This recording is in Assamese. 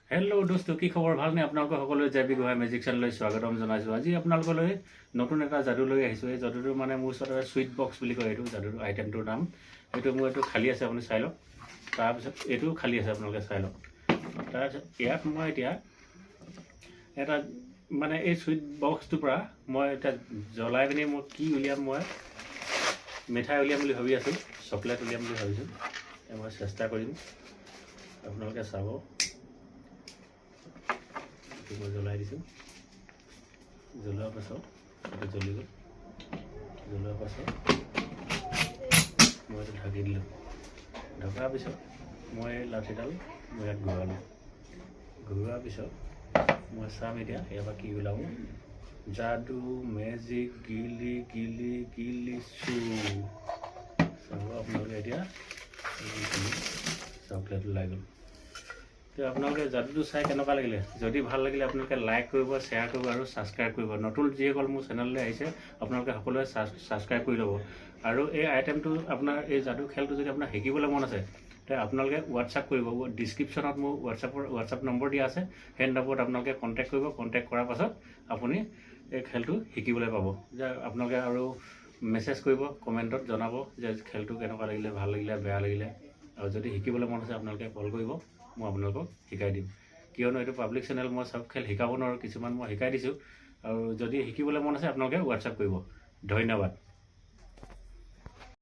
হেল্ল' দোস্ত, কি খবৰ? ভালনে? আপোনালোকক সকলোৱে জেবি গোহাঁই মেজিক চেনেললৈ স্বাগতম জনাইছোঁ। আজি আপোনালোকলৈ নতুন এটা যাদু লৈ আহিছোঁ। এই যাদুটো মানে মোৰ ওচৰত চুইট বক্স বুলি কয়। এইটো যাদুৰ আইটেমটোৰ নাম। মোৰ এইটো খালী আছে, আপুনি চাই লওক। তাৰপিছত এইটোও খালী আছে, আপোনালোকে চাই লওক। তাৰপিছত ইয়াত মই এতিয়া এটা মানে এই চুইট বক্সটোৰ পৰা মই এতিয়া জ্বলাই পিনি মই কি উলিয়াম, মই মিঠাই উলিয়াম বুলি ভাবি আছোঁ, চকলেট উলিয়াম বুলি ভাবিছোঁ। মই চেষ্টা কৰিম, আপোনালোকে চাব। মই জ্বলাই দিছোঁ। জ্বলোৱাৰ পাছত এইটো জ্বলি গ'ল। জ্বলোৱাৰ পাছত মই এইটো ঢাকি দিলোঁ। ঢকাৰ পিছত মই লাঠিডাল মই ইয়াত ঘূৰালোঁ। ঘূৰোৱাৰ পিছত মই চাম এতিয়া ইয়াৰ পৰা কি ওলাব। যাদু মেজিক গিলি গিলি গিলি চু। চাব আপোনালোকে এতিয়া চকলেট ওলাই গ'ল। তো আপোনালোকে যাদুটো চাই কেনেকুৱা লাগিলে? যদি ভাল লাগিলে আপোনালোকে লাইক কৰিব, শ্বেয়াৰ কৰিব আৰু ছাবস্ক্ৰাইব কৰিব। নতুন যিসকল মোৰ চেনেললৈ আহিছে আপোনালোকে সকলোৱে ছাবস্ক্ৰাইব কৰি ল'ব। আৰু এই আইটেমটো আপোনাৰ এই যাদু খেলটো যদি আপোনাৰ শিকিবলৈ মন আছে তে আপোনালোকে হোৱাটছআপ কৰিব। ডিছক্ৰিপশ্যনত মোৰ হোৱাটছআপ নম্বৰ দিয়া আছে। সেই নম্বৰত আপোনালোকে কণ্টেক্ট কৰিব। কণ্টেক্ট কৰাৰ পাছত আপুনি এই খেলটো শিকিবলৈ পাব। যে আপোনালোকে আৰু মেছেজ কৰিব, কমেণ্টত জনাব যে খেলটো কেনেকুৱা লাগিলে, ভাল লাগিলে, বেয়া লাগিলে। আৰু যদি শিকিবলৈ মন আছে আপোনালোকে কল কৰিব, মই আপোনালোকক শিকাই দিম। কিয়নো এইটো পাব্লিক চেনেল, মই চব খেল শিকাব নোৱাৰোঁ। কিছুমান মই শিকাই দিছোঁ। আৰু যদি শিকিবলৈ মন আছে আপোনালোকে হোৱাটছআপ কৰিব। ধন্যবাদ।